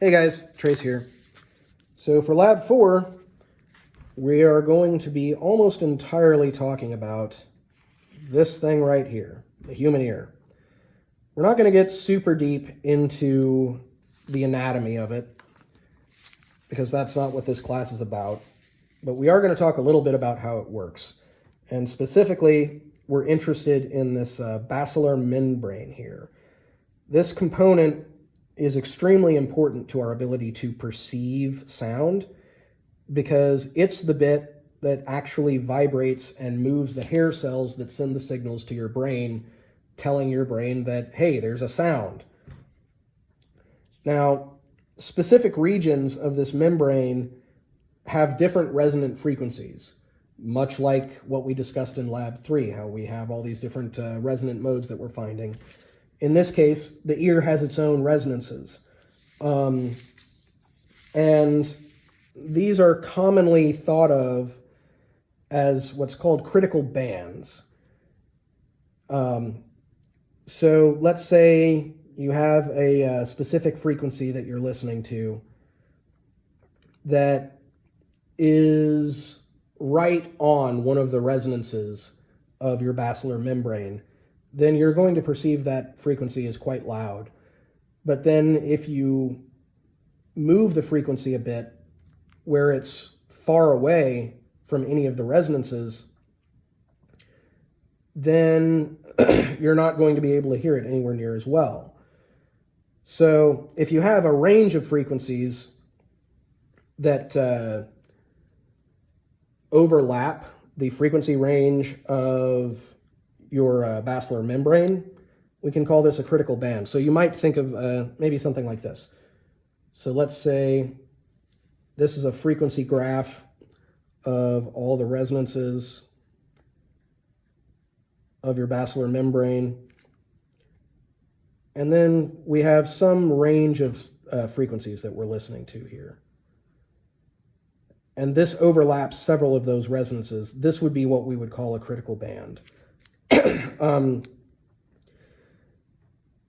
Hey guys, Trace here. So for Lab 4, we are going to be almost entirely talking about this thing right here, the human ear. We're not going to get super deep into the anatomy of it, because that's not what this class is about, but we are going to talk a little bit about how it works. And specifically, we're interested in this basilar membrane here. This component is extremely important to our ability to perceive sound because it's the bit that actually vibrates and moves the hair cells that send the signals to your brain, telling your brain that, hey, there's a sound. Now, specific regions of this membrane have different resonant frequencies, much like what we discussed in Lab 3, how we have all these different resonant modes that we're finding. In this case, the ear has its own resonances. And these are commonly thought of as what's called critical bands. So let's say you have a specific frequency that you're listening to that is right on one of the resonances of your basilar membrane. Then you're going to perceive that frequency as quite loud. But then if you move the frequency a bit where it's far away from any of the resonances, then you're not going to be able to hear it anywhere near as well. So if you have a range of frequencies that overlap the frequency range of your basilar membrane, we can call this a critical band. So you might think of maybe something like this. So let's say this is a frequency graph of all the resonances of your basilar membrane. And then we have some range of frequencies that we're listening to here. And this overlaps several of those resonances. This would be what we would call a critical band.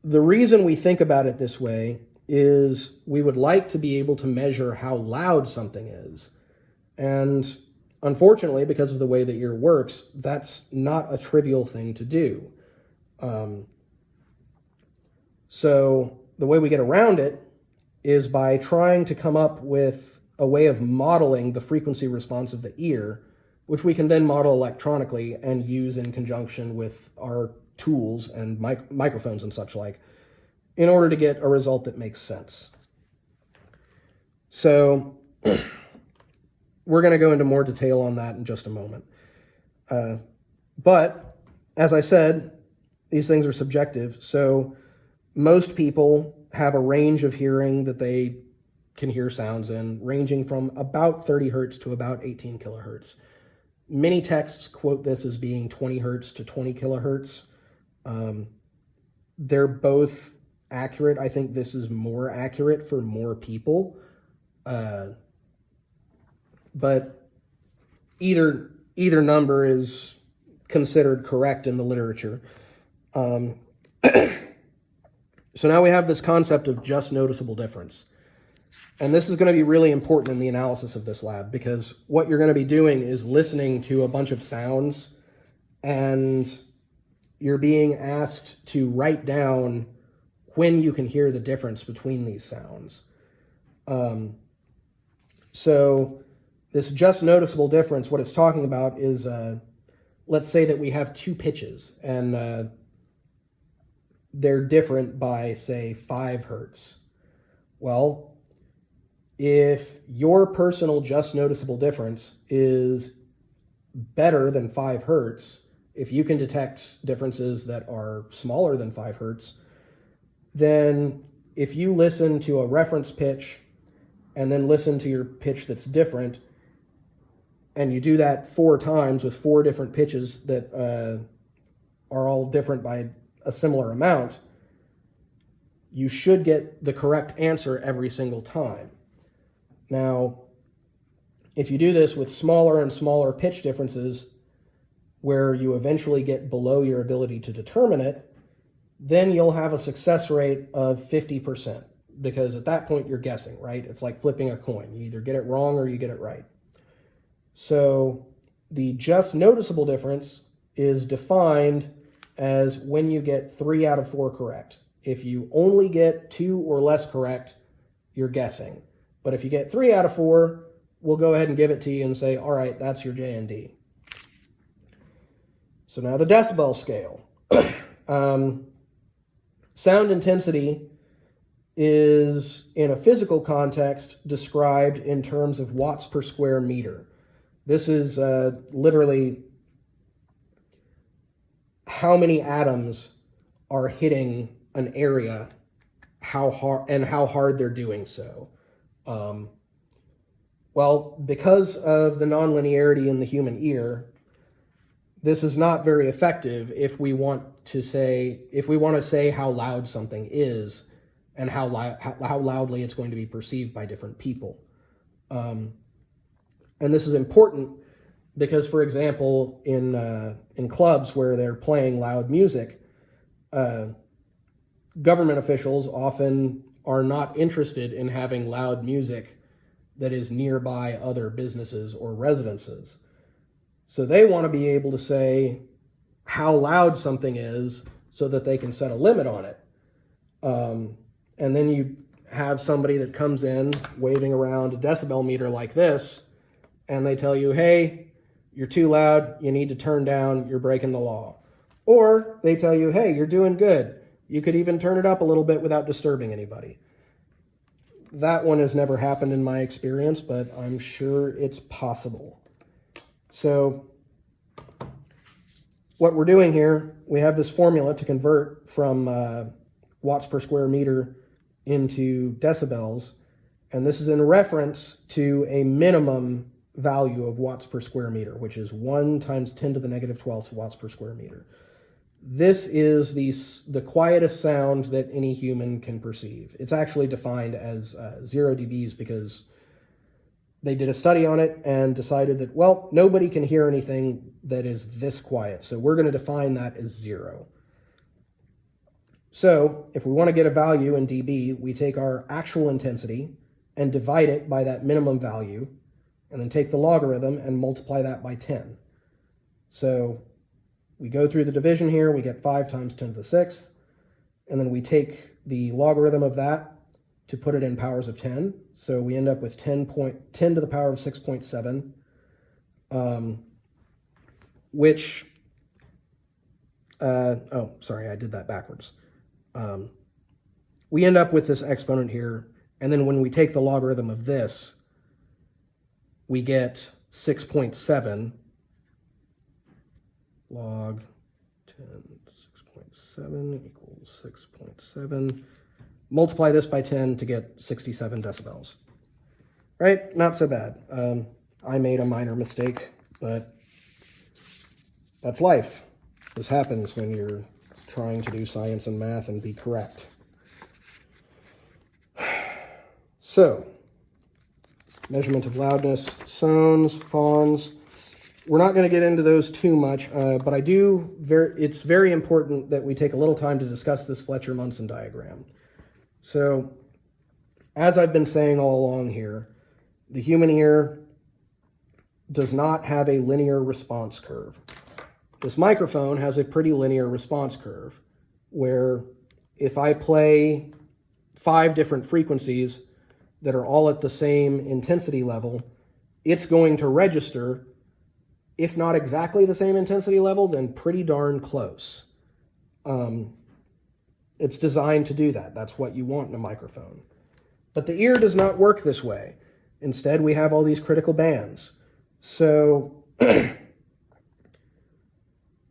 The reason we think about it this way is we would like to be able to measure how loud something is. And unfortunately, because of the way the ear works, that's not a trivial thing to do. So the way we get around it is by trying to come up with a way of modeling the frequency response of the ear, which we can then model electronically and use in conjunction with our tools and microphones and such like, in order to get a result that makes sense. So we're going to go into more detail on that in just a moment. But as I said, these things are subjective. So most people have a range of hearing that they can hear sounds in, ranging from about 30 hertz to about 18 kilohertz. Many texts quote this as being 20 hertz to 20 kilohertz. They're both accurate. I think this is more accurate for more people. But either number is considered correct in the literature. So now we have this concept of just noticeable difference. And this is going to be really important in the analysis of this lab, because what you're going to be doing is listening to a bunch of sounds, and you're being asked to write down when you can hear the difference between these sounds. So this just noticeable difference, what it's talking about is, let's say that we have two pitches, and they're different by, say, 5 hertz. Well, if your personal just noticeable difference is better than 5 hertz, if you can detect differences that are smaller than 5 hertz, then if you listen to a reference pitch and then listen to your pitch that's different, and you do that 4 times with 4 different pitches that are all different by a similar amount, you should get the correct answer every single time. Now, if you do this with smaller and smaller pitch differences, where you eventually get below your ability to determine it, then you'll have a success rate of 50%. because at that point you're guessing, right? It's like flipping a coin. You either get it wrong or you get it right. So the just noticeable difference is defined as when you get 3 out of 4 correct. If you only get 2 or less correct, you're guessing. But if you get 3 out of 4, we'll go ahead and give it to you and say, all right, that's your J and D. So now the decibel scale. Sound intensity is, in a physical context, described in terms of watts per square meter. This is literally how many atoms are hitting an area, how hard they're doing so. Well, because of the nonlinearity in the human ear, this is not very effective if we want to say how loud something is and how loudly it's going to be perceived by different people. And this is important because, for example, in clubs where they're playing loud music, government officials often are not interested in having loud music that is nearby other businesses or residences. So they want to be able to say how loud something is so that they can set a limit on it. And then you have somebody that comes in waving around a decibel meter like this, and they tell you, hey, you're too loud, you need to turn down, you're breaking the law. Or they tell you, hey, you're doing good, you could even turn it up a little bit without disturbing anybody. That one has never happened in my experience, but I'm sure it's possible. So what we're doing here, we have this formula to convert from watts per square meter into decibels, and this is in reference to a minimum value of watts per square meter, which is 1 times 10 to the negative 12th watts per square meter. This is the quietest sound that any human can perceive. It's actually defined as 0 dBs because they did a study on it and decided that, well, nobody can hear anything that is this quiet, so we're going to define that as 0. So if we want to get a value in dB, we take our actual intensity and divide it by that minimum value, and then take the logarithm and multiply that by 10. So we go through the division here, we get 5 times 10 to the 6th, and then we take the logarithm of that to put it in powers of 10. So we end up with 10 to the power of 6.7, which, oh, sorry, I did that backwards. We end up with this exponent here, and then when we take the logarithm of this, we get 6.7 log 10, 6.7 equals 6.7. Multiply this by 10 to get 67 decibels. Right? Not so bad. I made a minor mistake, but that's life. This happens when you're trying to do science and math and be correct. So, measurement of loudness, sones, fawns. We're not going to get into those too much, but it's very important that we take a little time to discuss this Fletcher-Munson diagram. So, as I've been saying all along here, the human ear does not have a linear response curve. This microphone has a pretty linear response curve, where if I play 5 different frequencies that are all at the same intensity level, it's going to register, if not exactly the same intensity level, then pretty darn close. It's designed to do that. That's what you want in a microphone. But the ear does not work this way. Instead, we have all these critical bands. So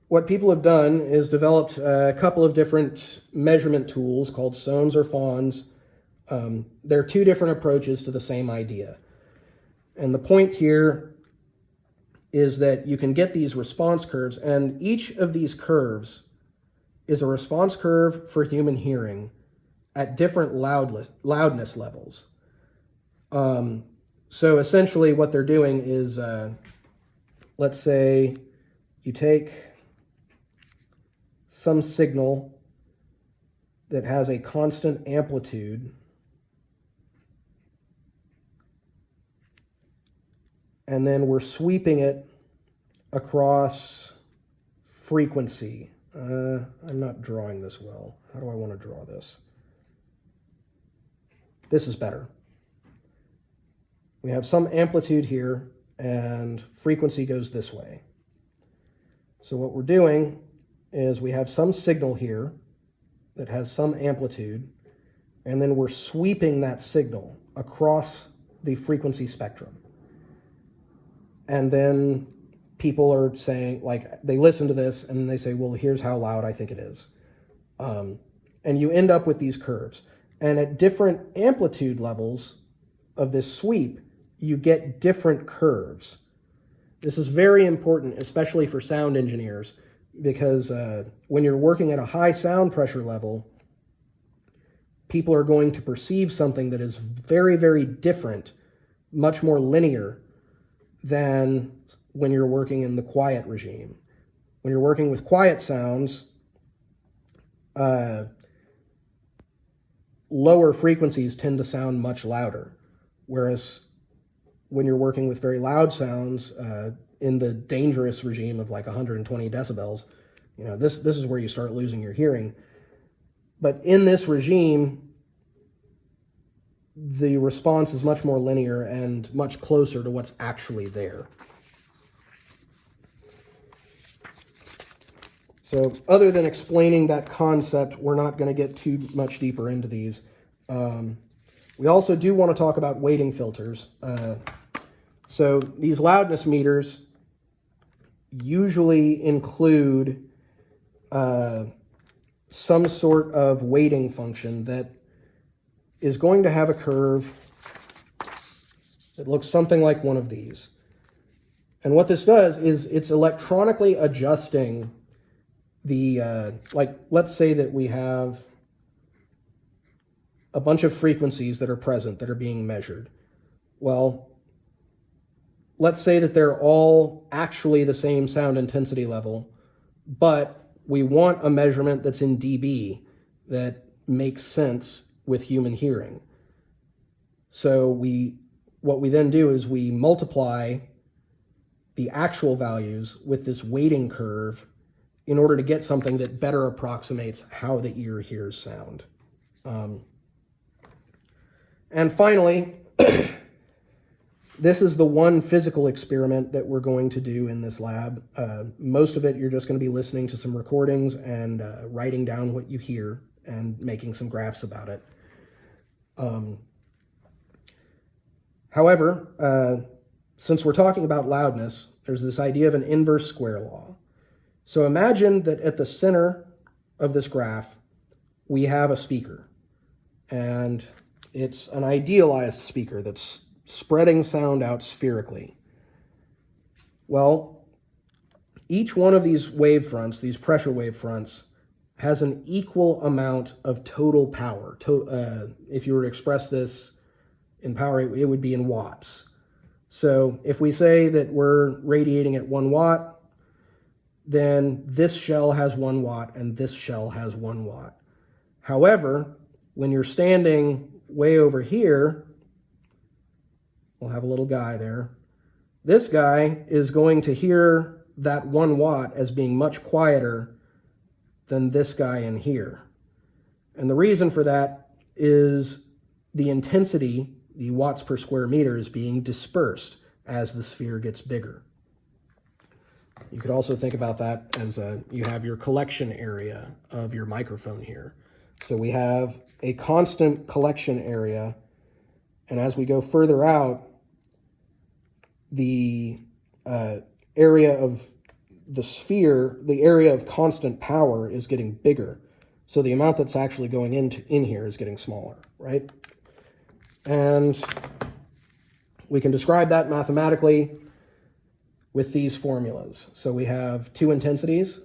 what people have done is developed a couple of different measurement tools called sones or fawns. There are 2 different approaches to the same idea. And the point here is that you can get these response curves, and each of these curves is a response curve for human hearing at different loudness levels. So essentially what they're doing is, let's say you take some signal that has a constant amplitude, and then we're sweeping it across frequency. I'm not drawing this well. How do I want to draw this? This is better. We have some amplitude here, and frequency goes this way. So what we're doing is we have some signal here that has some amplitude, and then we're sweeping that signal across the frequency spectrum. And then people are saying, like, they listen to this and they say, well, here's how loud I think it is. And you end up with these curves. And at different amplitude levels of this sweep, you get different curves. This is very important, especially for sound engineers, because when you're working at a high sound pressure level, people are going to perceive something that is very, very different, much more linear than when you're working in the quiet regime. When you're working with quiet sounds, lower frequencies tend to sound much louder, whereas when you're working with very loud sounds in the dangerous regime of like 120 decibels, you know, this is where you start losing your hearing. But in this regime, the response is much more linear and much closer to what's actually there. So other than explaining that concept, we're not going to get too much deeper into these. We also do want to talk about weighting filters. So these loudness meters usually include some sort of weighting function that is going to have a curve that looks something like one of these. And what this does is it's electronically adjusting the, like, let's say that we have a bunch of frequencies that are present, that are being measured. Well, let's say that they're all actually the same sound intensity level, but we want a measurement that's in dB that makes sense with human hearing. So what we then do is we multiply the actual values with this weighting curve in order to get something that better approximates how the ear hears sound. And finally, this is the one physical experiment that we're going to do in this lab. Most of it, you're just going to be listening to some recordings and writing down what you hear and making some graphs about it. However, since we're talking about loudness, there's this idea of an inverse square law. So imagine that at the center of this graph, we have a speaker, and it's an idealized speaker that's spreading sound out spherically. Well, each one of these wavefronts, these pressure wavefronts, has an equal amount of total power. If you were to express this in power, it would be in watts. So if we say that we're radiating at 1 watt, then this shell has 1 watt and this shell has 1 watt. However, when you're standing way over here, we'll have a little guy there. This guy is going to hear that 1 watt as being much quieter than this guy in here. And the reason for that is the intensity, the watts per square meter, is being dispersed as the sphere gets bigger. You could also think about that as you have your collection area of your microphone here. So we have a constant collection area, and as we go further out, the area of the sphere, the area of constant power is getting bigger. So the amount that's actually going in here is getting smaller, right? And we can describe that mathematically with these formulas. So we have two intensities,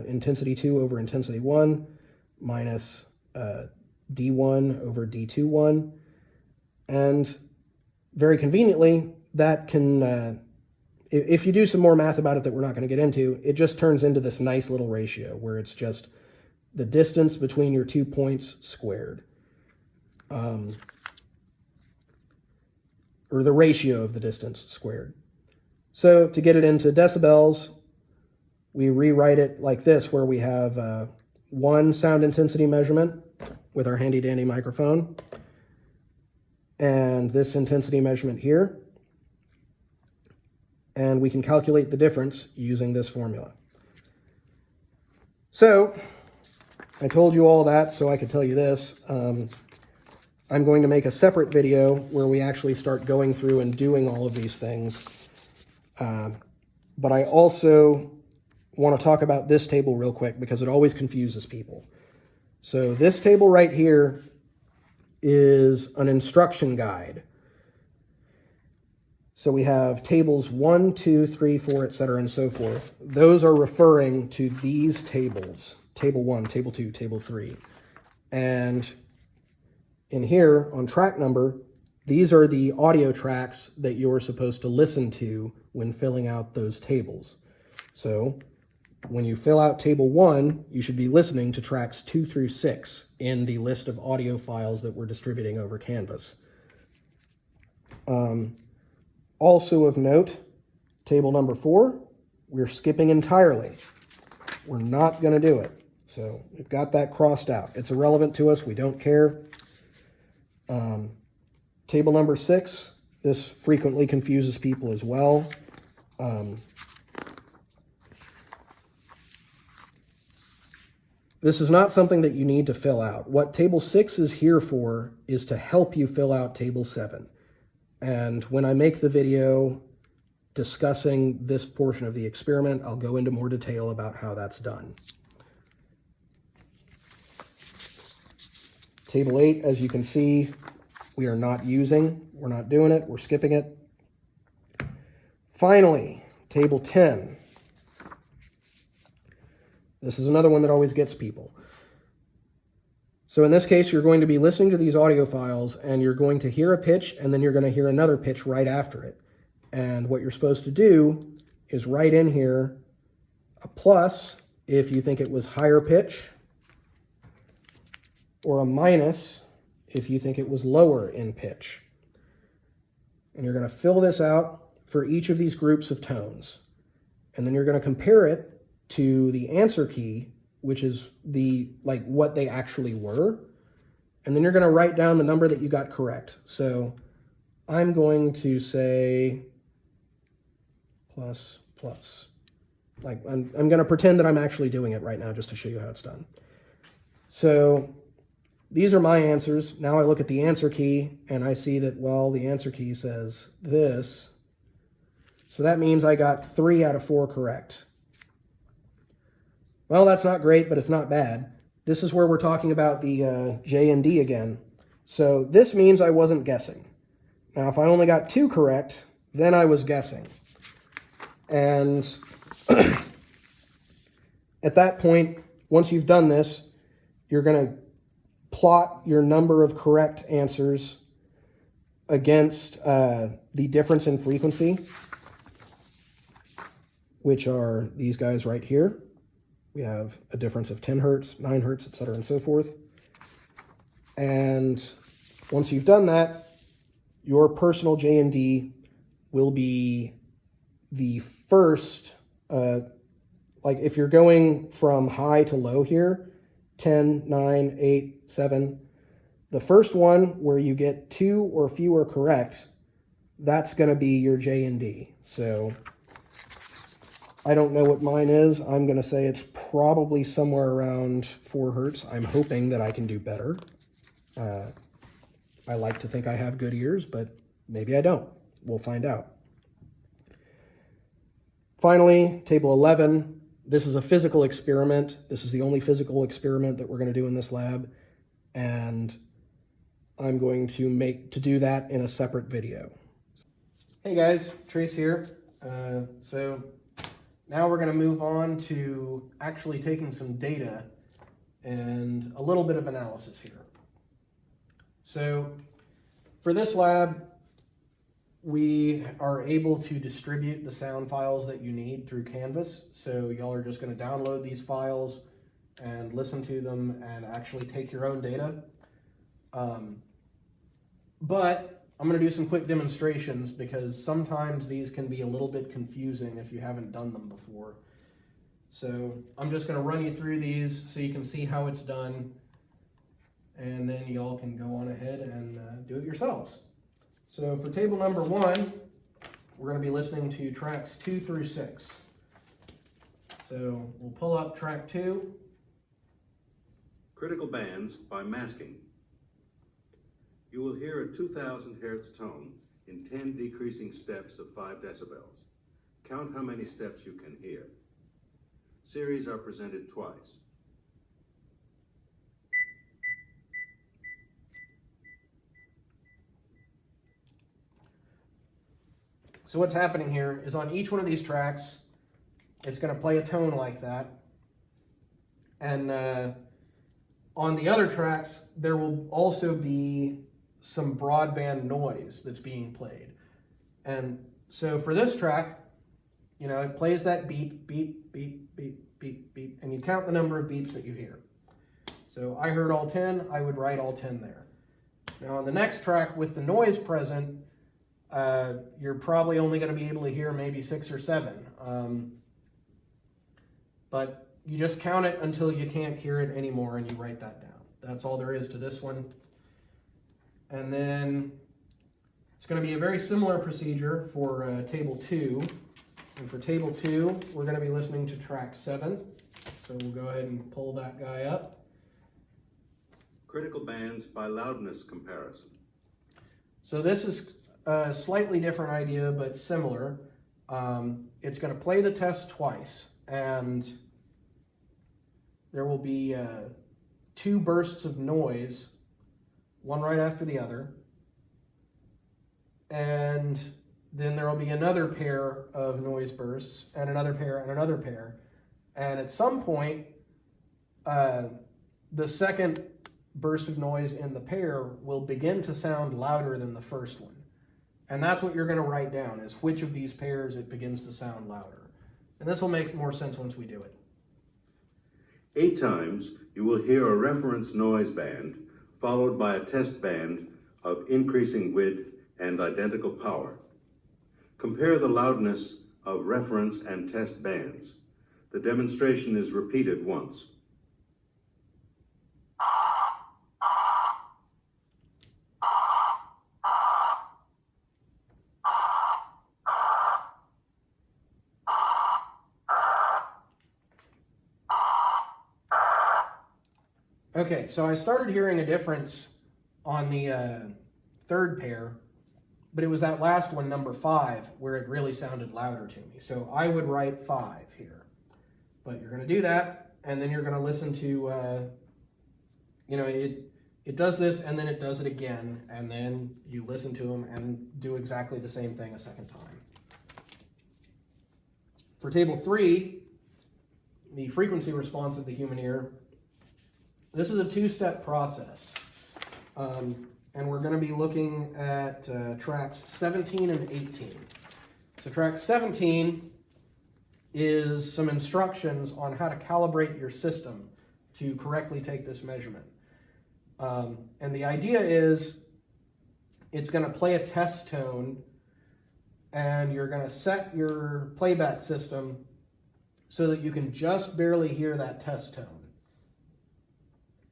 intensity 2 over intensity 1 minus D1 over D21. And very conveniently, that can, if you do some more math about it that we're not going to get into, it just turns into this nice little ratio where it's just the distance between your 2 points squared. Or the ratio of the distance squared. So to get it into decibels, we rewrite it like this, where we have one sound intensity measurement with our handy dandy microphone, and this intensity measurement here. And we can calculate the difference using this formula. So I told you all that so I could tell you this. I'm going to make a separate video where we actually start going through and doing all of these things. But I also want to talk about this table real quick because it always confuses people. So this table right here is an instruction guide. So we have tables 1, 2, 3, 4, etc., and so forth. Those are referring to these tables. Table 1, Table 2, Table 3. And in here, on track number, these are the audio tracks that you're supposed to listen to when filling out those tables. So when you fill out Table 1, you should be listening to tracks 2 through 6 in the list of audio files that we're distributing over Canvas. Also of note, table number 4, we're skipping entirely. We're not going to do it. So we've got that crossed out. It's irrelevant to us. We don't care. Table number 6, this frequently confuses people as well. This is not something that you need to fill out. What table 6 is here for is to help you fill out table 7. And when I make the video discussing this portion of the experiment, I'll go into more detail about how that's done. Table 8, as you can see, we are not using. We're not doing it. We're skipping it. Finally, table 10. This is another one that always gets people. So in this case, you're going to be listening to these audio files, and you're going to hear a pitch, and then you're going to hear another pitch right after it. And what you're supposed to do is write in here a plus if you think it was higher pitch, or a minus if you think it was lower in pitch. And you're going to fill this out for each of these groups of tones. And then you're going to compare it to the answer key, which is what they actually were. And then you're going to write down the number that you got correct. So I'm going to say plus. I'm going to pretend that I'm actually doing it right now just to show you how it's done. So these are my answers. Now I look at the answer key and I see that, well, the answer key says this. So that means I got 3 out of 4 correct. Well, that's not great, but it's not bad. This is where we're talking about the J and D again. So this means I wasn't guessing. Now, if I only got 2 correct, then I was guessing. And at that point, once you've done this, you're going to plot your number of correct answers against the difference in frequency, which are these guys right here. We have a difference of 10 hertz, 9 hertz, etc., and so forth. And once you've done that, your personal J&D will be the first, if you're going from high to low here, 10, 9, 8, 7, the first one where you get 2 or fewer correct, that's going to be your J&D. So I don't know what mine is. I'm going to say it's probably somewhere around 4 hertz. I'm hoping that I can do better. I like to think I have good ears, but maybe I don't. We'll find out. Finally, table 11. This is a physical experiment. This is the only physical experiment that we're going to do in this lab. And I'm going to do that in a separate video. Hey guys, Trace here. So now we're going to move on to actually taking some data and a little bit of analysis here. So for this lab, we are able to distribute the sound files that you need through Canvas. So y'all are just going to download these files and listen to them and actually take your own data. But I'm going to do some quick demonstrations because sometimes these can be a little bit confusing if you haven't done them before. So I'm just going to run you through these so you can see how it's done, and then y'all can go on ahead and do it yourselves. So for table number 1, we're going to be listening to tracks 2 through 6. So we'll pull up track 2. Critical bands by masking. You will hear a 2000 Hertz tone in 10 decreasing steps of 5 decibels. Count how many steps you can hear. Series are presented twice. So what's happening here is on each one of these tracks, it's going to play a tone like that. And on the other tracks, there will also be some broadband noise that's being played. And so for this track, you know, it plays that beep, beep, beep, beep, beep, beep, and you count the number of beeps that you hear. So I heard all 10, I would write all 10 there. Now on the next track with the noise present, you're probably only going to be able to hear maybe 6 or 7. But you just count it until you can't hear it anymore and you write that down. That's all there is to this one. And then it's going to be a very similar procedure for table 2. And for table 2, we're going to be listening to track 7. So we'll go ahead and pull that guy up. Critical bands by loudness comparison. So this is a slightly different idea, but similar. It's going to play the test twice, and there will be 2 bursts of noise, one right after the other. And then there will be another pair of noise bursts, and another pair, and another pair. And at some point, the second burst of noise in the pair will begin to sound louder than the first one. And that's what you're going to write down, is which of these pairs it begins to sound louder. And this will make more sense once we do it. 8 times, you will hear a reference noise band, followed by a test band of increasing width and identical power. Compare the loudness of reference and test bands. The demonstration is repeated once. Okay, so I started hearing a difference on the third pair, but it was that last one, number 5, where it really sounded louder to me. So I would write 5 here. But you're going to do that, and then you're going to listen to, you know, it does this, and then it does it again, and then you listen to them and do exactly the same thing a second time. For table 3, the frequency response of the human ear, this is a 2-step process. And we're going to be looking at tracks 17 and 18. So track 17 is some instructions on how to calibrate your system to correctly take this measurement. And the idea is it's going to play a test tone, and you're going to set your playback system so that you can just barely hear that test tone.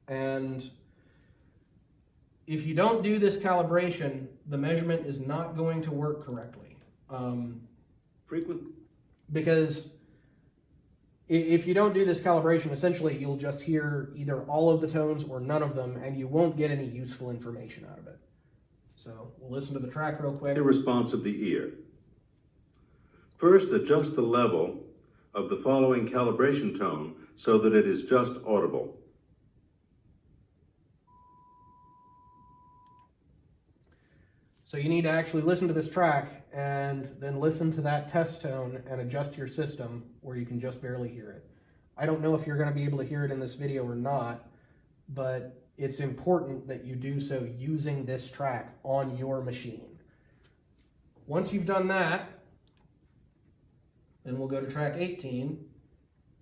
And if you don't do this calibration, the measurement is not going to work correctly. Because if you don't do this calibration, essentially you'll just hear either all of the tones or none of them, and you won't get any useful information out of it. So we'll listen to the track real quick. The response of the ear. First, adjust the level of the following calibration tone so that it is just audible. So you need to actually listen to this track and then listen to that test tone and adjust your system where you can just barely hear it. I don't know if you're going to be able to hear it in this video or not, but it's important that you do so using this track on your machine. Once you've done that, then we'll go to track 18.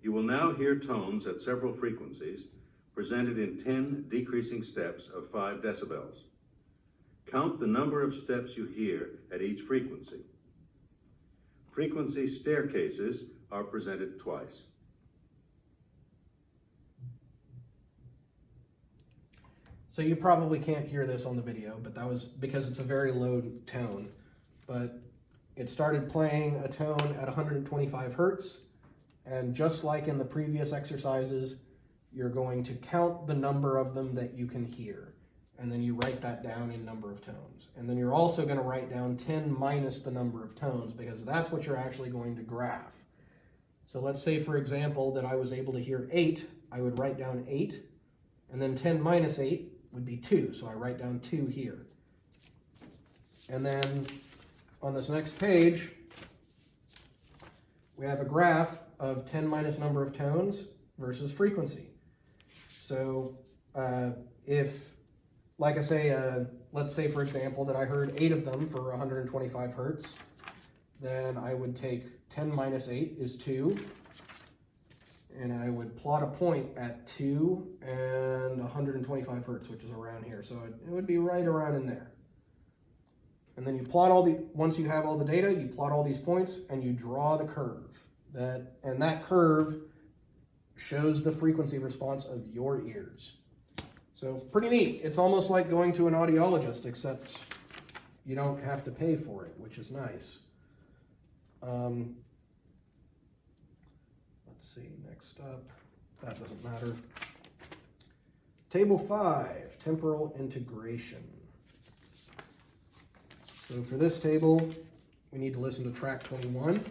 You will now hear tones at several frequencies presented in 10 decreasing steps of 5 decibels. Count the number of steps you hear at each frequency. Frequency staircases are presented twice. So you probably can't hear this on the video, but that was because it's a very low tone. But it started playing a tone at 125 hertz, and just like in the previous exercises, you're going to count the number of them that you can hear, and then you write that down in number of tones. And then you're also going to write down 10 minus the number of tones, because that's what you're actually going to graph. So let's say, for example, that I was able to hear 8, I would write down 8, and then 10 minus 8 would be 2, so I write down 2 here. And then on this next page, we have a graph of 10 minus number of tones versus frequency. So if, like I say, let's say, for example, that I heard 8 of them for 125 hertz, then I would take 10 minus 8 is 2, and I would plot a point at 2 and 125 hertz, which is around here. So it would be right around in there. And then you plot once you have all the data, you plot all these points and you draw the curve. And that curve shows the frequency response of your ears. So pretty neat. It's almost like going to an audiologist, except you don't have to pay for it, which is nice. Let's see, next up, that doesn't matter. Table 5, temporal integration. So for this table, we need to listen to track 21.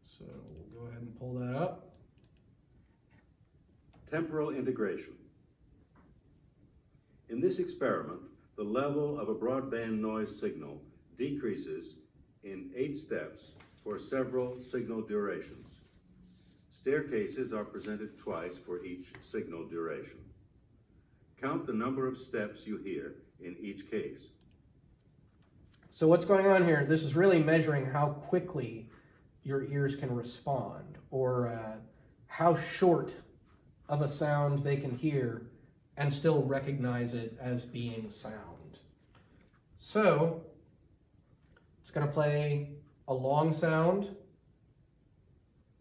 So we'll go ahead and pull that up. Temporal integration. In this experiment, the level of a broadband noise signal decreases in 8 steps for several signal durations. Staircases are presented twice for each signal duration. Count the number of steps you hear in each case. So what's going on here? This is really measuring how quickly your ears can respond, or how short of a sound they can hear and still recognize it as being sound. So it's going to play a long sound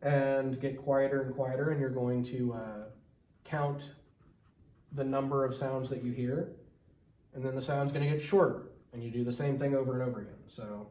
and get quieter and quieter, and you're going to count the number of sounds that you hear, and then the sound's going to get shorter, and you do the same thing over and over again. So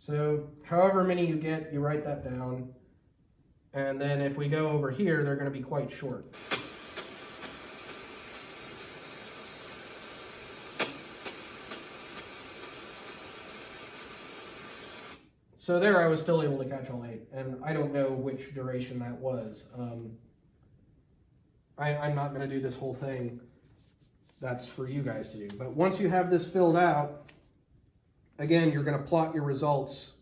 So however many you get, you write that down. And then if we go over here, they're going to be quite short. So there I was still able to catch all 8. And I don't know which duration that was. I'm not going to do this whole thing. That's for you guys to do. But once you have this filled out, again, you're going to plot your results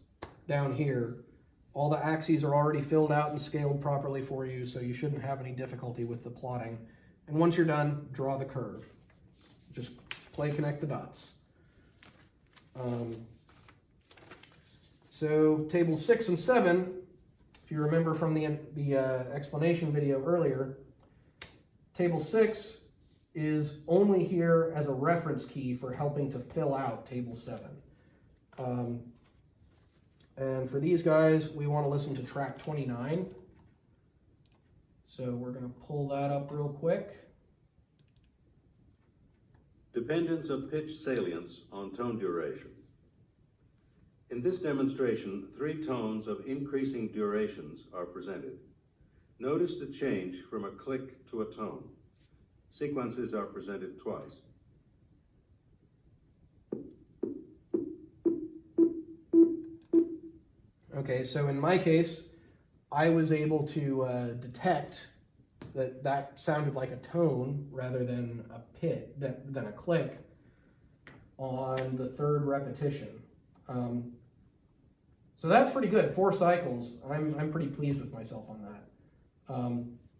down here. All the axes are already filled out and scaled properly for you, so you shouldn't have any difficulty with the plotting. And once you're done, draw the curve. Just connect the dots. So tables 6 and 7, if you remember from the explanation video earlier, table 6 is only here as a reference key for helping to fill out table 7. And for these guys, we want to listen to track 29. So we're going to pull that up real quick. Dependence of pitch salience on tone duration. In this demonstration, 3 tones of increasing durations are presented. Notice the change from a click to a tone. Sequences are presented twice. Okay, so in my case, I was able to detect that sounded like a tone rather than a click on the 3rd repetition. So that's pretty good. 4 cycles. I'm pretty pleased with myself on that.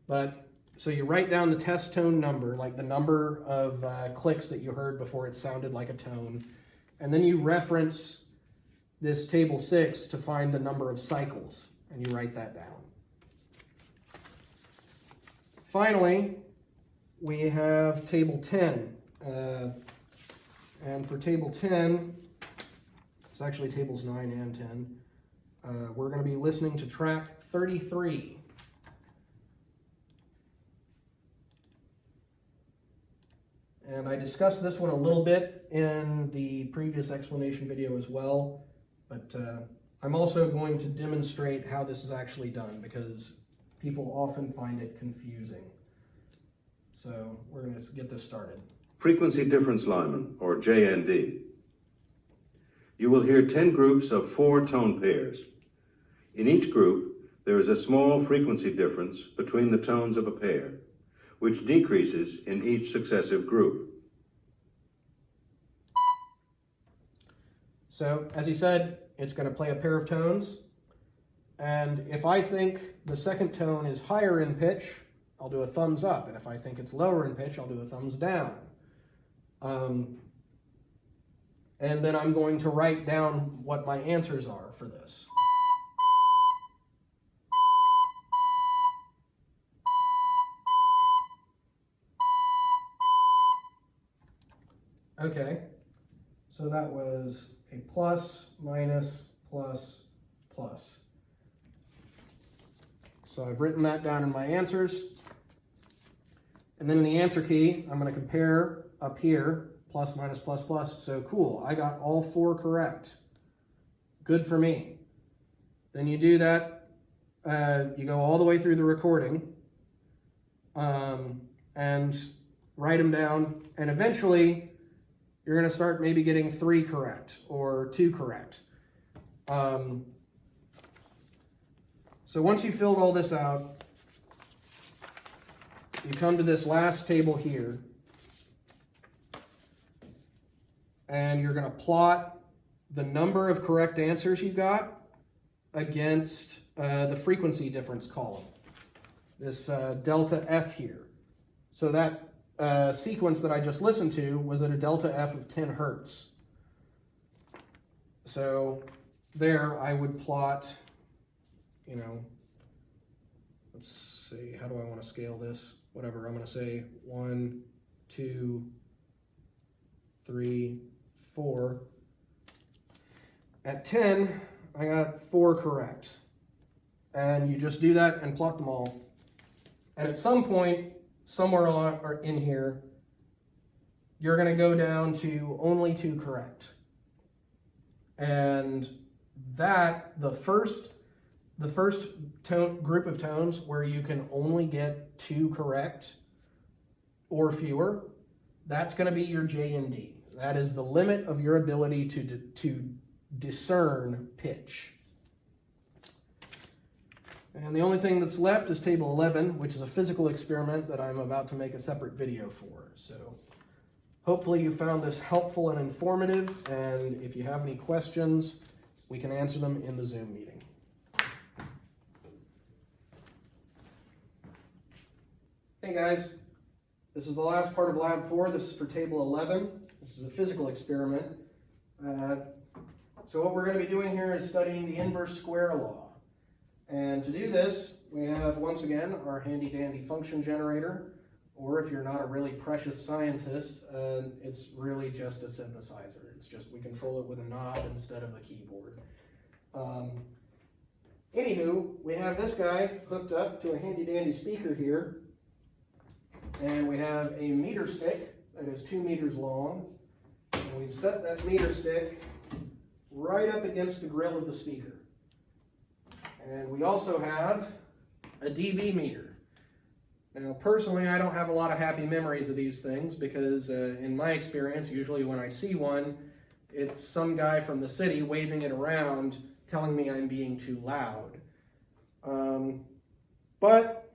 But So you write down the test tone number, like the number of clicks that you heard before it sounded like a tone, and then you reference this table 6 to find the number of cycles, and you write that down. Finally, we have table 10. And for table 10, it's actually tables 9 and 10, we're going to be listening to track 33. And I discussed this one a little bit in the previous explanation video as well, but I'm also going to demonstrate how this is actually done because people often find it confusing. So we're going to get this started. Frequency difference lineman, or JND. You will hear 10 groups of 4 tone pairs. In each group, there is a small frequency difference between the tones of a pair, which decreases in each successive group. So, as he said, it's going to play a pair of tones, and if I think the second tone is higher in pitch, I'll do a thumbs up, and if I think it's lower in pitch, I'll do a thumbs down. And then I'm going to write down what my answers are for this. Okay, so that was a plus, minus, plus, plus. So I've written that down in my answers. And then in the answer key, I'm going to compare up here, plus, minus, plus, plus. So cool, I got all 4 correct. Good for me. Then you do that, you go all the way through the recording and write them down. And eventually, you're going to start maybe getting 3 correct or 2 correct. So once you've filled all this out, you come to this last table here, and you're going to plot the number of correct answers you got against the frequency difference column, this delta F here. So that sequence that I just listened to was at a delta F of 10 hertz. So there I would plot, you know, let's see, how do I want to scale this? Whatever, I'm going to say 1, 2, 3, 4. At 10, I got 4 correct. And you just do that and plot them all. And at some point, somewhere in here, you're going to go down to only 2 correct. And that, the first group of tones where you can only get 2 correct or fewer, that's going to be your J and D. That is the limit of your ability to discern pitch. And the only thing that's left is table 11, which is a physical experiment that I'm about to make a separate video for. So hopefully you found this helpful and informative, and if you have any questions, we can answer them in the Zoom meeting. Hey guys, this is the last part of Lab 4. This is for table 11. This is a physical experiment. So what we're going to be doing here is studying the inverse square law. And to do this, we have, once again, our handy-dandy function generator, or if you're not a really precious scientist, it's really just a synthesizer. It's just we control it with a knob instead of a keyboard. Anywho, we have this guy hooked up to a handy-dandy speaker here, and we have a meter stick that is 2 meters long, and we've set that meter stick right up against the grill of the speaker. And we also have a dB meter. Now, personally, I don't have a lot of happy memories of these things because in my experience, usually when I see one, it's some guy from the city waving it around telling me I'm being too loud. But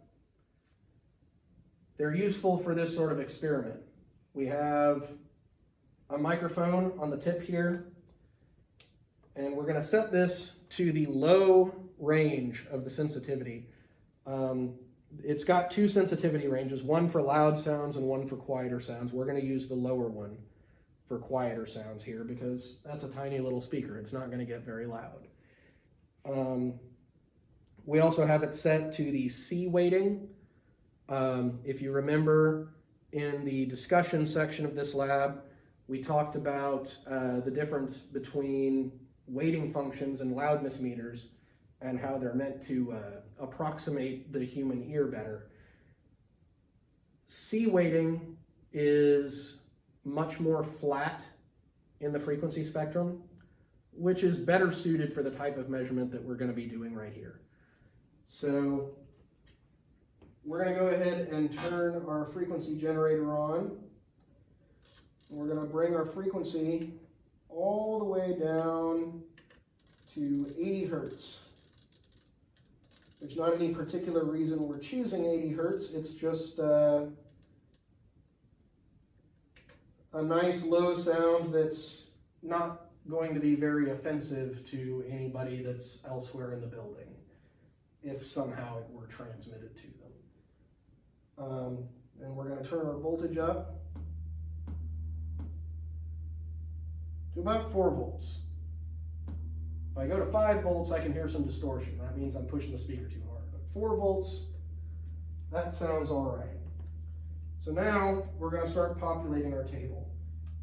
they're useful for this sort of experiment. We have a microphone on the tip here, and we're going to set this to the low range of the sensitivity. it's got two sensitivity ranges, one for loud sounds and one for quieter sounds. We're going to use the lower one for quieter sounds here because that's a tiny little speaker. It's not going to get very loud. We also have it set to the C weighting. If you remember in the discussion section of this lab, we talked about the difference between weighting functions and loudness meters and how they're meant to approximate the human ear better. C weighting is much more flat in the frequency spectrum, which is better suited for the type of measurement that we're going to be doing right here. So we're going to go ahead and turn our frequency generator on. We're going to bring our frequency all the way down to 80 hertz. There's not any particular reason we're choosing 80 hertz. It's just a nice low sound that's not going to be very offensive to anybody that's elsewhere in the building, if somehow it were transmitted to them. And we're going to turn our voltage up to about 4 volts. If I go to 5 volts, I can hear some distortion. That means I'm pushing the speaker too hard. But 4 volts, that sounds all right. So now we're going to start populating our table.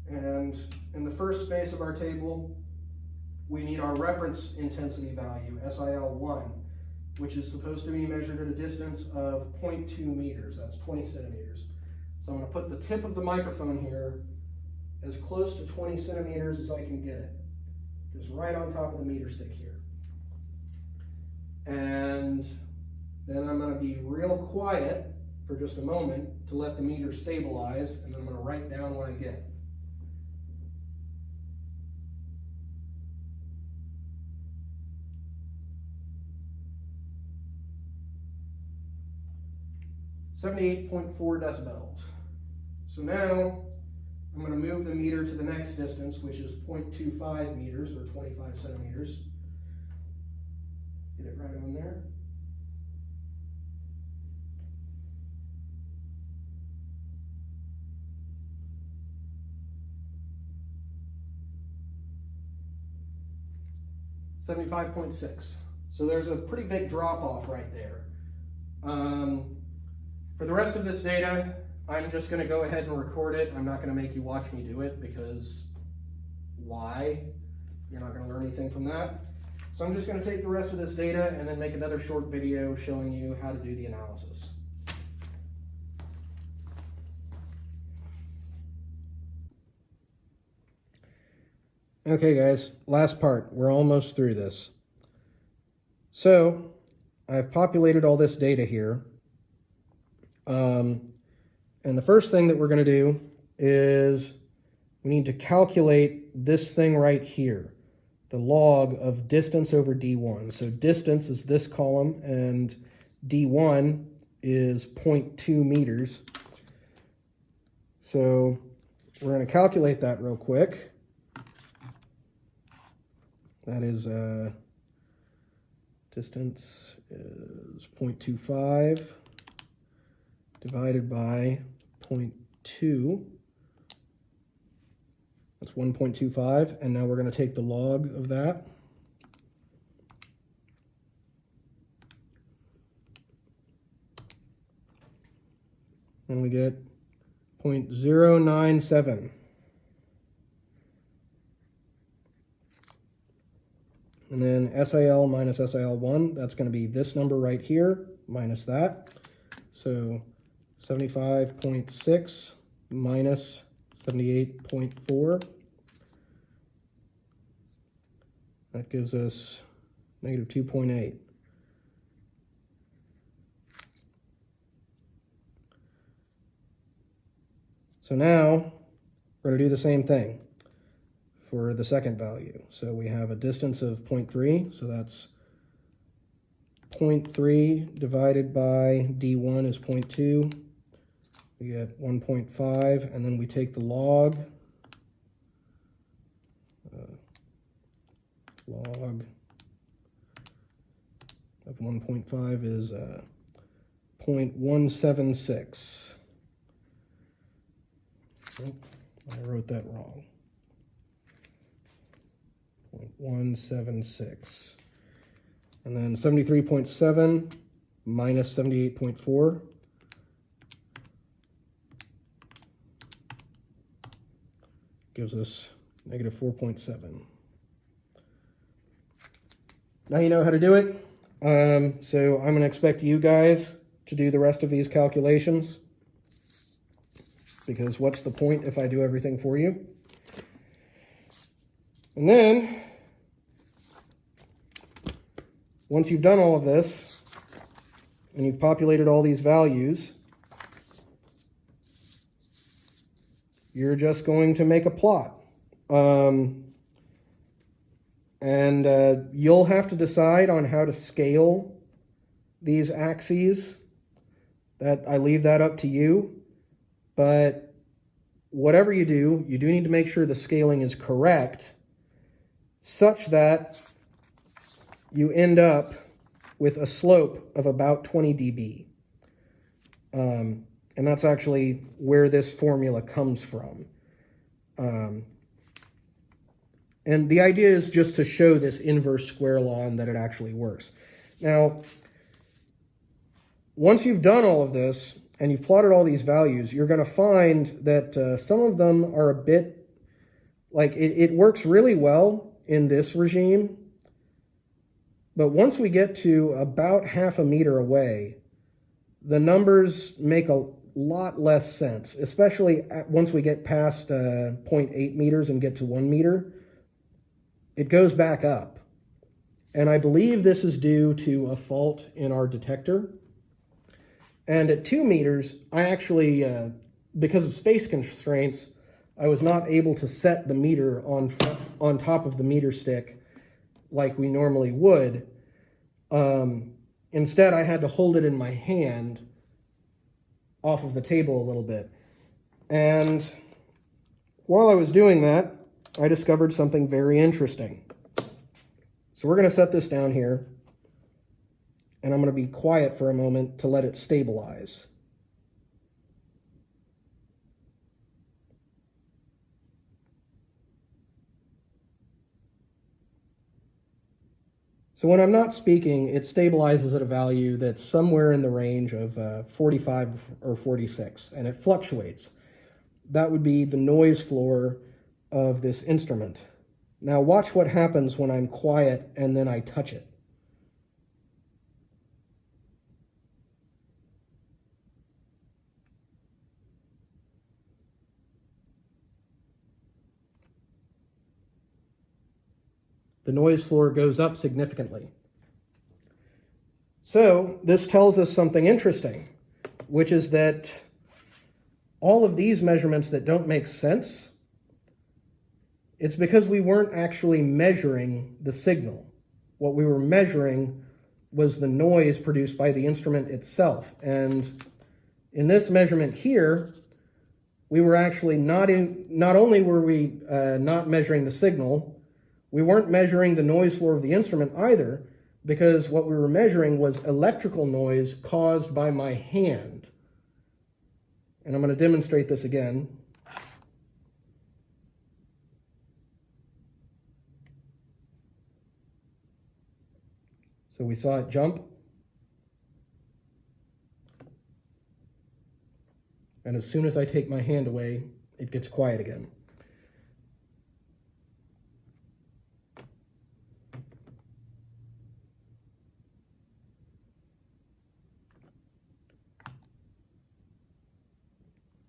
And in the first space of our table, we need our reference intensity value, SIL1, which is supposed to be measured at a distance of 0.2 meters. That's 20 centimeters. So I'm going to put the tip of the microphone here as close to 20 centimeters as I can get it. Just right on top of the meter stick here. And then I'm going to be real quiet for just a moment to let the meter stabilize, and then I'm going to write down what I get. .4 decibels. So now I'm going to move the meter to the next distance, which is 0.25 meters or 25 centimeters. Get it right on there. .6. So there's a pretty big drop off right there. For the rest of this data, I'm just going to go ahead and record it. I'm not going to make you watch me do it because why? You're not going to learn anything from that. So I'm just going to take the rest of this data and then make another short video showing you how to do the analysis. Okay guys, last part. We're almost through this. So I've populated all this data here. And the first thing that we're going to do is we need to calculate this thing right here, the log of distance over D1. So distance is this column and D1 is 0.2 meters. So we're going to calculate that real quick. That is distance is 0.25 divided by 0.2. That's 1.25, and now we're going to take the log of that. And we get 0.097. And then SIL minus SIL1, that's going to be this number right here minus that. So 75.6 minus 78.4. That gives us negative 2.8. So now we're going to do the same thing for the second value. So we have a distance of 0.3, so that's 0.3 divided by D1 is 0.2. We get 1.5, and then we take the log. Log of 1.5 is 0.176. Oh, I wrote that wrong. 0.176. And then 73.7 minus 78.4. Gives us negative 4.7. Now you know how to do it. So I'm going to expect you guys to do the rest of these calculations, because what's the point if I do everything for you? And then, once you've done all of this, and you've populated all these values, you're just going to make a plot. You'll have to decide on how to scale these axes. That I leave that up to you. But whatever you do need to make sure the scaling is correct, such that you end up with a slope of about 20 dB. And that's actually where this formula comes from. And the idea is just to show this inverse square law and that it actually works. Now, once you've done all of this and you've plotted all these values, you're going to find that some of them are a bit, like it works really well in this regime. But once we get to about half a meter away, the numbers make a lot less sense, especially once we get past 0.8 meters and get to 1 meter. It goes back up. And I believe this is due to a fault in our detector. And at 2 meters, I actually, because of space constraints, I was not able to set the meter on top of the meter stick like we normally would. Instead, I had to hold it in my hand off of the table a little bit. And while I was doing that, I discovered something very interesting. So we're going to set this down here, and I'm going to be quiet for a moment to let it stabilize. So when I'm not speaking, it stabilizes at a value that's somewhere in the range of 45 or 46, and it fluctuates. That would be the noise floor of this instrument. Now watch what happens when I'm quiet and then I touch it. The noise floor goes up significantly. So this tells us something interesting, which is that all of these measurements that don't make sense, it's because we weren't actually measuring the signal. What we were measuring was the noise produced by the instrument itself. And in this measurement here, we were actually not only were we not measuring the signal, we weren't measuring the noise floor of the instrument either, because what we were measuring was electrical noise caused by my hand. And I'm going to demonstrate this again. So we saw it jump. And as soon as I take my hand away, it gets quiet again.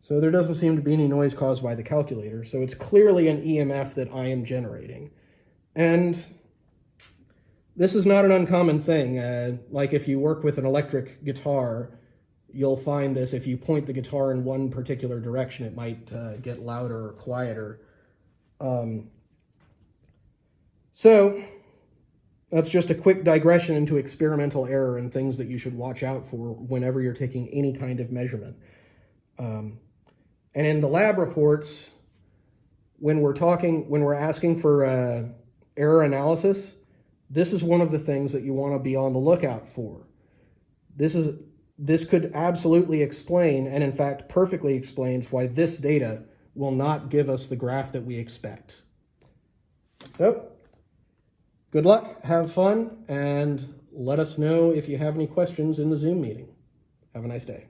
So there doesn't seem to be any noise caused by the calculator, so it's clearly an EMF that I am generating. And this is not an uncommon thing. Like if you work with an electric guitar, you'll find this. If you point the guitar in one particular direction, it might get louder or quieter. So that's just a quick digression into experimental error and things that you should watch out for whenever you're taking any kind of measurement. And in the lab reports, when we're asking for error analysis, this is one of the things that you want to be on the lookout for. This is this could absolutely explain, and in fact perfectly explains, why this data will not give us the graph that we expect. So, good luck, have fun, and let us know if you have any questions in the Zoom meeting. Have a nice day.